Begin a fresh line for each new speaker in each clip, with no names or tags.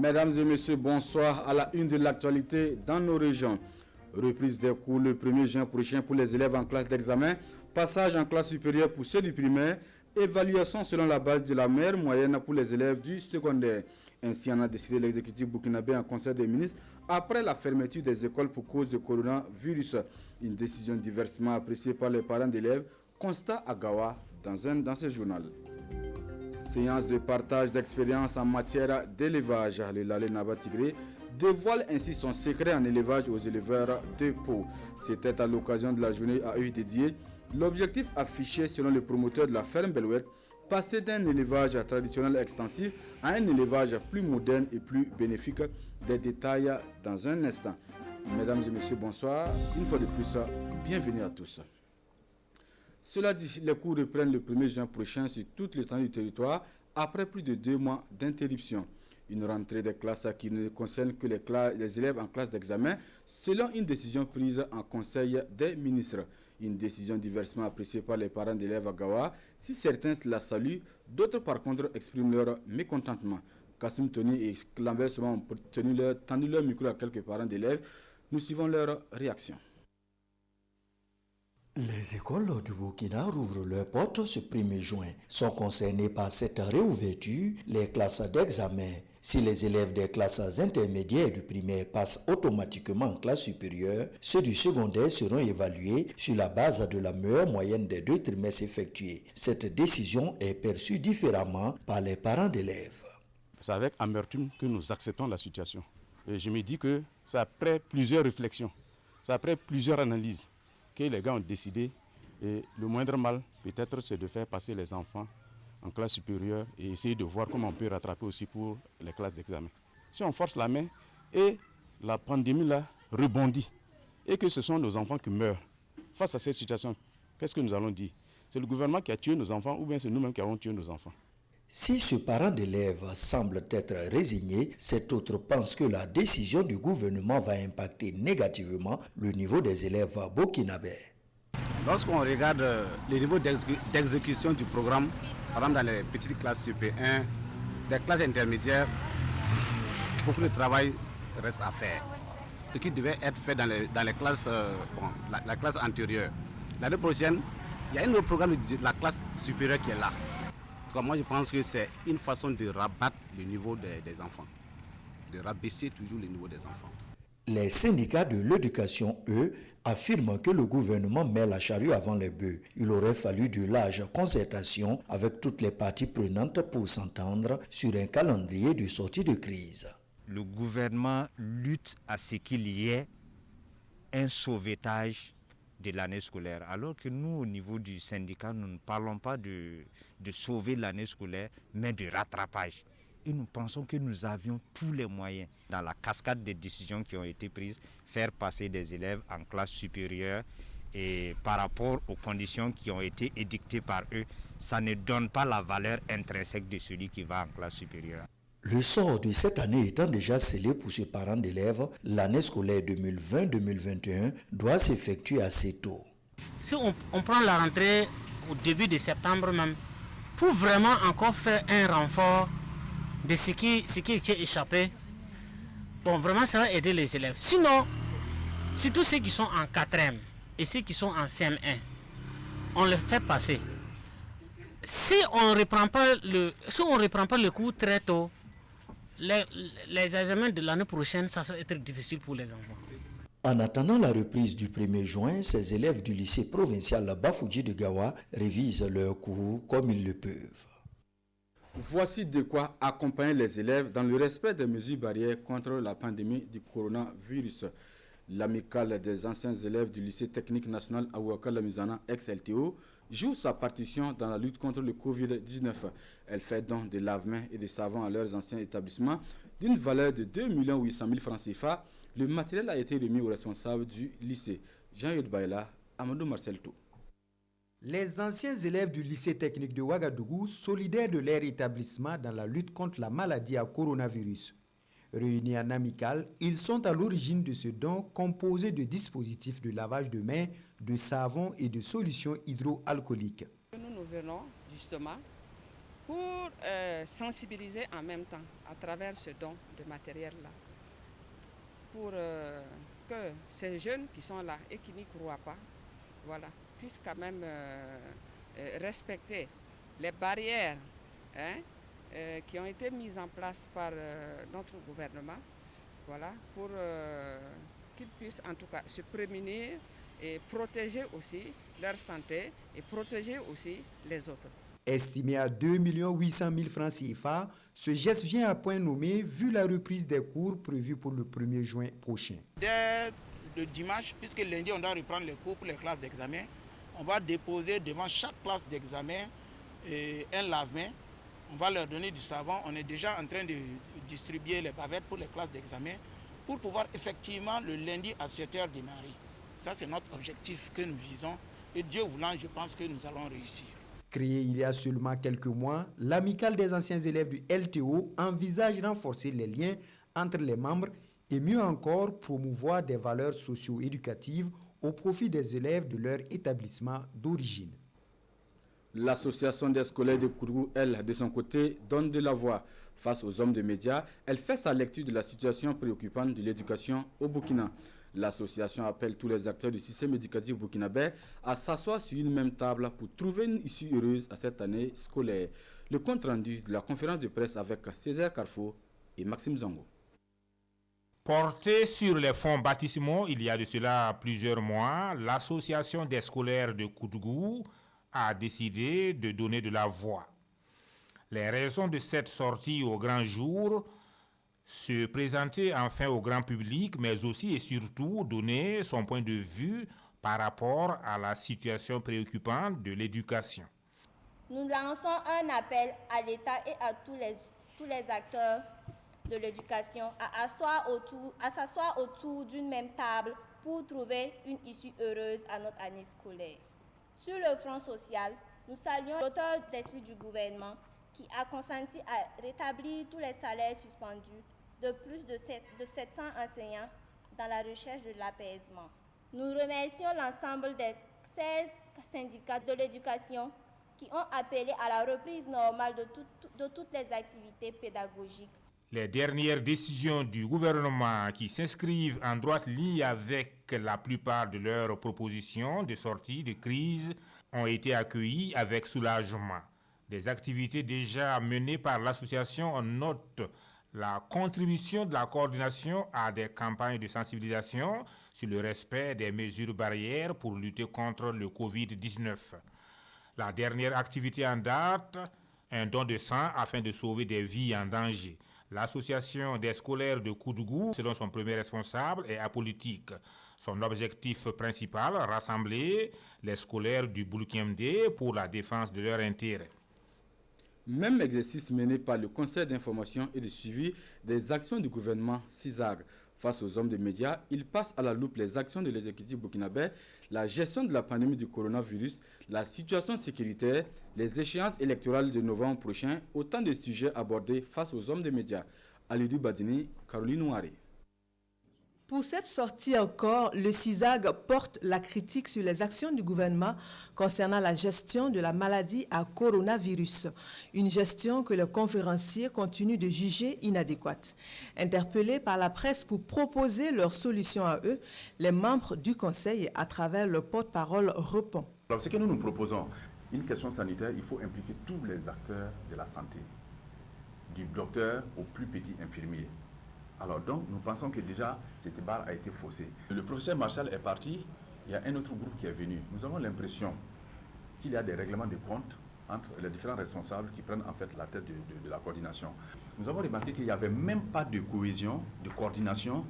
Mesdames et messieurs, bonsoir. À la une de l'actualité dans nos régions. Reprise des cours le 1er juin prochain pour les élèves en classe d'examen. Passage en classe supérieure pour ceux du primaire. Évaluation selon la base de la meilleure moyenne pour les élèves du secondaire. Ainsi en a décidé l'exécutif burkinabé en conseil des ministres après la fermeture des écoles pour cause de coronavirus. Une décision diversement appréciée par les parents d'élèves. Constat à Gawa dans ce journal. Séance de partage d'expérience en matière d'élevage. Le Lalé Naba Tigré dévoile ainsi son secret en élevage aux éleveurs de Pau. C'était à l'occasion de la journée à eux dédiée. L'objectif affiché selon le promoteur de la ferme Belouette, passer d'un élevage traditionnel extensif à un élevage plus moderne et plus bénéfique. Des détails dans un instant. Mesdames et messieurs, bonsoir. Une fois de plus, bienvenue à tous. Cela dit, les cours reprennent le 1er juin prochain sur toute l'étendue du territoire après plus de 2 mois d'interruption. Une rentrée des classes qui ne concerne que les élèves en classe d'examen selon une décision prise en conseil des ministres. Une décision diversement appréciée par les parents d'élèves à Gawa. Si certains la saluent, d'autres par contre expriment leur mécontentement. Kassim Tony et Lambert Souma ont tendu leur micro à quelques parents d'élèves. Nous suivons leur réaction.
Les écoles du Burkina rouvrent leurs portes ce 1er juin. Sont concernées par cette réouverture les classes d'examen. Si les élèves des classes intermédiaires du primaire passent automatiquement en classe supérieure, ceux du secondaire seront évalués sur la base de la meilleure moyenne des 2 trimestres effectués. Cette décision est perçue différemment par les parents d'élèves.
C'est avec amertume que nous acceptons la situation. Et je me dis que c'est après plusieurs réflexions, c'est après plusieurs analyses que les gars ont décidé, et le moindre mal peut-être c'est de faire passer les enfants en classe supérieure et essayer de voir comment on peut rattraper aussi pour les classes d'examen. Si on force la main et la pandémie là rebondit et que ce sont nos enfants qui meurent face à cette situation, qu'est-ce que nous allons dire? C'est le gouvernement qui a tué nos enfants ou bien c'est nous-mêmes qui avons tué nos enfants?
Si ce parent d'élève semble être résigné, cet autre pense que la décision du gouvernement va impacter négativement le niveau des élèves burkinabés.
Lorsqu'on regarde le niveau d'exécution du programme, par exemple dans les petites classes Super 1, des classes intermédiaires, beaucoup de travail reste à faire. Ce qui devait être fait dans les classes, la classe antérieure. L'année prochaine, il y a un autre programme de la classe supérieure qui est là. Donc moi je pense que c'est une façon de rabattre le niveau des enfants, de rabaisser toujours le niveau des enfants.
Les syndicats de l'éducation, eux, affirment que le gouvernement met la charrue avant les bœufs. Il aurait fallu de larges concertations avec toutes les parties prenantes pour s'entendre sur un calendrier de sortie de crise.
Le gouvernement lutte à ce qu'il y ait un sauvetage de l'année scolaire, alors que nous, au niveau du syndicat, nous ne parlons pas de sauver l'année scolaire, mais de rattrapage. Et nous pensons que nous avions tous les moyens, dans la cascade des décisions qui ont été prises, faire passer des élèves en classe supérieure et par rapport aux conditions qui ont été édictées par eux, ça ne donne pas la valeur intrinsèque de celui qui va en classe supérieure.
Le sort de cette année étant déjà scellé pour ces parents d'élèves, l'année scolaire 2020-2021 doit s'effectuer assez tôt.
Si on prend la rentrée au début de septembre même, pour vraiment encore faire un renfort de ce qui était échappé, bon, vraiment ça va aider les élèves. Sinon, surtout ceux qui sont en 4e et ceux qui sont en CM1, on les fait passer. Si on ne reprend pas le cours très tôt, les examens de l'année prochaine, ça va être difficile pour les enfants.
En attendant la reprise du 1er juin, ces élèves du lycée provincial Bafouji de Gawa révisent leurs cours comme ils le peuvent.
Voici de quoi accompagner les élèves dans le respect des mesures barrières contre la pandémie du coronavirus. L'amicale des anciens élèves du lycée technique national Awaka Lamizana ex-LTO joue sa partition dans la lutte contre le Covid-19. Elle fait don de lave-mains et de savons à leurs anciens établissements d'une valeur de 2 800 000 francs CFA. Le matériel a été remis aux responsables du lycée. Jean-Yod Baïla, Amadou Marcelto.
Les anciens élèves du lycée technique de Ouagadougou, solidaires de leur établissement dans la lutte contre la maladie à coronavirus. Réunis en amicale, ils sont à l'origine de ce don composé de dispositifs de lavage de mains, de savon et de solutions hydroalcooliques.
Nous venons justement pour sensibiliser en même temps à travers ce don de matériel-là, pour que ces jeunes qui sont là et qui n'y croient pas, voilà, puissent quand même respecter les barrières qui ont été mises en place par notre gouvernement, voilà, pour qu'ils puissent en tout cas se prémunir et protéger aussi leur santé et protéger aussi les autres.
Estimé à 2 800 000 francs CFA, ce geste vient à point nommé vu la reprise des cours prévue pour le 1er juin prochain.
Dès le dimanche, puisque lundi on doit reprendre les cours pour les classes d'examen, on va déposer devant chaque classe d'examen un lave-main. On va leur donner du savon. On est déjà en train de distribuer les bavettes pour les classes d'examen pour pouvoir effectivement le lundi à 7h démarrer. Ça, c'est notre objectif que nous visons. Et Dieu voulant, je pense que nous allons réussir.
Créée il y a seulement quelques mois, l'amicale des anciens élèves du LTO envisage renforcer les liens entre les membres et mieux encore promouvoir des valeurs socio-éducatives au profit des élèves de leur établissement d'origine.
L'association des scolaires de Koudou, elle, de son côté, donne de la voix. Face aux hommes de médias, elle fait sa lecture de la situation préoccupante de l'éducation au Burkina. L'association appelle tous les acteurs du système éducatif burkinabé à s'asseoir sur une même table pour trouver une issue heureuse à cette année scolaire. Le compte rendu de la conférence de presse avec Césaire Carrefour et Maxime Zongo.
Porté sur les fonds baptismaux, il y a de cela plusieurs mois, l'association des scolaires de Koudou a décidé de donner de la voix. Les raisons de cette sortie au grand jour, se présenter enfin au grand public, mais aussi et surtout donner son point de vue par rapport à la situation préoccupante de l'éducation.
Nous lançons un appel à l'État et à tous les acteurs de l'éducation à s'asseoir autour d'une même table pour trouver une issue heureuse à notre année scolaire. Sur le front social, nous saluons l'auteur d'esprit du gouvernement qui a consenti à rétablir tous les salaires suspendus de plus de 700 enseignants dans la recherche de l'apaisement. Nous remercions l'ensemble des 16 syndicats de l'éducation qui ont appelé à la reprise normale de toutes les activités pédagogiques.
Les dernières décisions du gouvernement qui s'inscrivent en droite ligne avec la plupart de leurs propositions de sortie de crise ont été accueillies avec soulagement. Des activités déjà menées par l'association notent la contribution de la coordination à des campagnes de sensibilisation sur le respect des mesures barrières pour lutter contre le Covid-19. La dernière activité en date, un don de sang afin de sauver des vies en danger. L'association des scolaires de Koudou, selon son premier responsable, est apolitique. Son objectif principal, rassembler les scolaires du Boulkemdé pour la défense de leurs intérêts.
Même exercice mené par le Conseil d'information et de suivi des actions du gouvernement CISAG. Face aux hommes des médias, il passe à la loupe les actions de l'exécutif burkinabé, la gestion de la pandémie du coronavirus, la situation sécuritaire, les échéances électorales de novembre prochain, autant de sujets abordés face aux hommes des médias. Alidou Badini, Caroline Ouaré.
Pour cette sortie encore, le CISAG porte la critique sur les actions du gouvernement concernant la gestion de la maladie à coronavirus, une gestion que les conférenciers continuent de juger inadéquate. Interpellés par la presse pour proposer leurs solutions à eux, les membres du Conseil, à travers le porte-parole, répondent.
Alors, ce que nous proposons, une question sanitaire, il faut impliquer tous les acteurs de la santé, du docteur au plus petit infirmier. Alors donc, nous pensons que déjà, cette barre a été faussée. Le professeur Marshall est parti, il y a un autre groupe qui est venu. Nous avons l'impression qu'il y a des règlements de compte entre les différents responsables qui prennent en fait la tête de la coordination. Nous avons remarqué qu'il n'y avait même pas de cohésion, de coordination,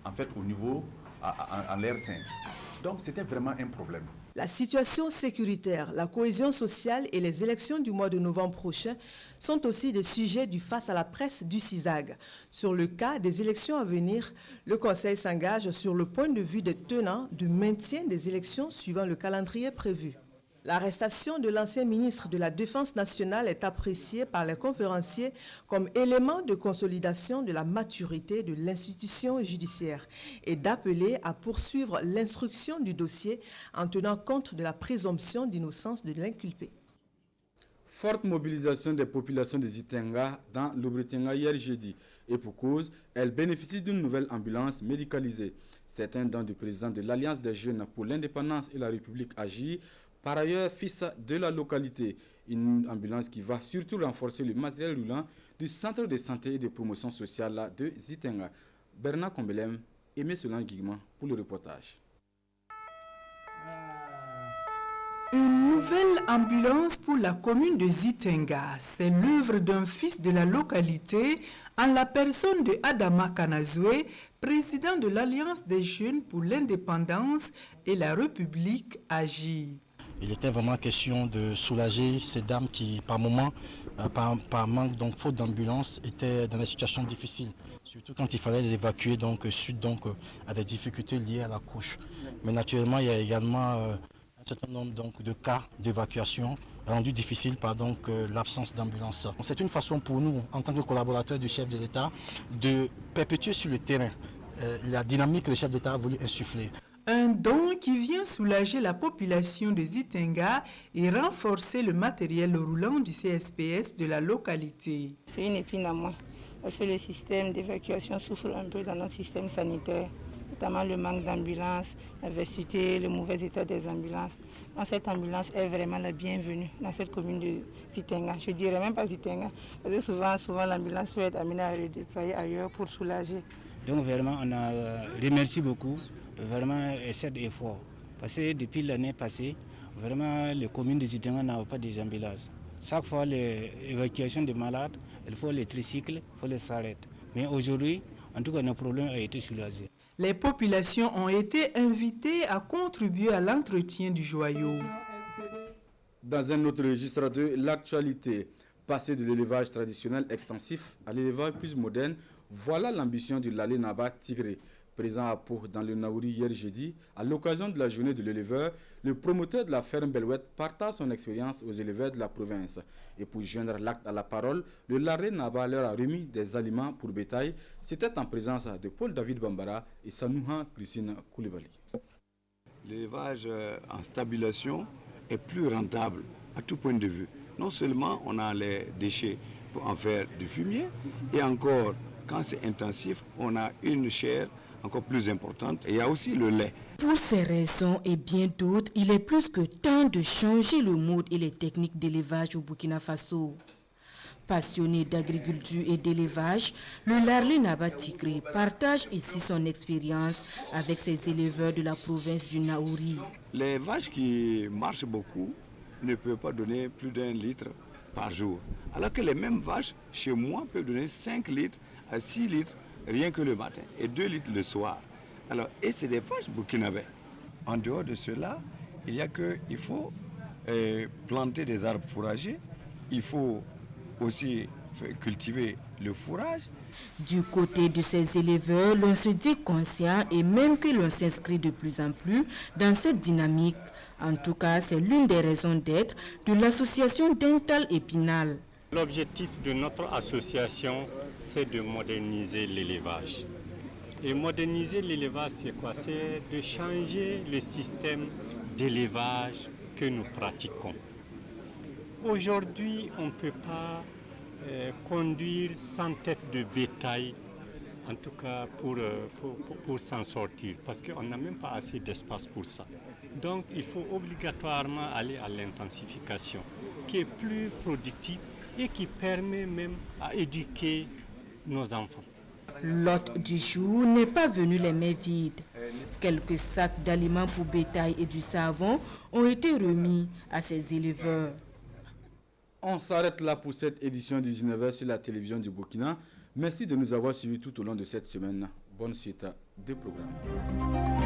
en fait, au niveau, en l'air sain. Donc, c'était vraiment un problème.
La situation sécuritaire, la cohésion sociale et les élections du mois de novembre prochain sont aussi des sujets du face à la presse du CISAG. Sur le cas des élections à venir, le Conseil s'engage sur le point de vue des tenants du maintien des élections suivant le calendrier prévu. L'arrestation de l'ancien ministre de la Défense nationale est appréciée par les conférenciers comme élément de consolidation de la maturité de l'institution judiciaire et d'appeler à poursuivre l'instruction du dossier en tenant compte de la présomption d'innocence de l'inculpé.
Forte mobilisation des populations de Zitenga dans l'Oubretenga hier jeudi. Et pour cause, elles bénéficient d'une nouvelle ambulance médicalisée. C'est un don du président de l'Alliance des jeunes pour l'indépendance et la République Agir, par ailleurs fils de la localité. Une ambulance qui va surtout renforcer le matériel roulant du centre de santé et de promotion sociale de Zitenga. Bernard Combelem et M. Solange Guigman pour le reportage.
Une nouvelle ambulance pour la commune de Zitenga, c'est l'œuvre d'un fils de la localité en la personne de Adama Kanazoué, président de l'Alliance des jeunes pour l'indépendance et la République Agir.
Il était vraiment question de soulager ces dames qui, par moment, par manque, donc faute d'ambulance, étaient dans des situations difficiles. Surtout quand il fallait les évacuer suite à des difficultés liées à la couche. Mais naturellement, il y a également un certain nombre de cas d'évacuation rendus difficiles par l'absence d'ambulance. C'est une façon pour nous, en tant que collaborateurs du chef de l'État, de perpétuer sur le terrain la dynamique que le chef d'État a voulu insuffler.
Un don qui vient soulager la population de Zitenga et renforcer le matériel roulant du CSPS de la localité.
C'est une épine à moi, parce que le système d'évacuation souffre un peu dans notre système sanitaire, notamment le manque d'ambulances, la vacuité, le mauvais état des ambulances. Donc cette ambulance est vraiment la bienvenue dans cette commune de Zitenga. Je ne dirais même pas Zitenga, parce que souvent l'ambulance peut être amenée à redéployer ailleurs pour soulager.
Donc vraiment, on a remercié beaucoup vraiment cet effort. Parce que depuis l'année passée, vraiment les communes de Zitenga n'avaient pas d'ambulances. Chaque fois l'évacuation des malades, il faut les tricycles, il faut les s'arrêter. Mais aujourd'hui, en tout cas, nos problèmes ont été soulagés.
Les populations ont été invitées à contribuer à l'entretien du joyau.
Dans un autre registre de l'actualité, passer de l'élevage traditionnel extensif à l'élevage plus moderne, voilà l'ambition du Lalé Naba Tigré. Présent à Pau dans le Naouri hier jeudi, à l'occasion de la journée de l'éleveur, le promoteur de la ferme Belouette partage son expérience aux éleveurs de la province. Et pour joindre l'acte à la parole, le Lalé Naba leur a remis des aliments pour bétail. C'était en présence de Paul-David Bambara et Sanouhan Christine Koulibaly.
L'élevage en stabilisation est plus rentable à tout point de vue. Non seulement on a les déchets pour en faire du fumier, et encore, quand c'est intensif, on a une chair encore plus importante. Et il y a aussi le lait.
Pour ces raisons et bien d'autres, il est plus que temps de changer le mode et les techniques d'élevage au Burkina Faso. Passionné d'agriculture et d'élevage, le Lalé Naba Tigré partage ici son expérience avec ses éleveurs de la province du Naouri.
Les vaches qui marchent beaucoup ne peuvent pas donner plus d'1 litre par jour. Alors que les mêmes vaches, chez moi, peuvent donner 5 litres à 6 litres rien que le matin et 2 litres le soir. Alors, et c'est des vaches burkinabés. En dehors de cela, il faut planter des arbres fourragers, il faut aussi cultiver le fourrage.
Du côté de ces éleveurs, l'on se dit conscient et même que l'on s'inscrit de plus en plus dans cette dynamique. En tout cas, c'est l'une des raisons d'être de l'association Dental Épinal.
L'objectif de notre association, c'est de moderniser l'élevage. Et moderniser l'élevage, c'est quoi? C'est de changer le système d'élevage que nous pratiquons. Aujourd'hui, on ne peut pas conduire sans tête de bétail, en tout cas pour s'en sortir, parce qu'on n'a même pas assez d'espace pour ça. Donc il faut obligatoirement aller à l'intensification, qui est plus productive et qui permet même à éduquer nos enfants.
L'hôte du jour n'est pas venu les mains vides. Quelques sacs d'aliments pour bétail et du savon ont été remis à ces éleveurs.
On s'arrête là pour cette édition du 19h sur la télévision du Burkina. Merci de nous avoir suivis tout au long de cette semaine. Bonne suite des programmes.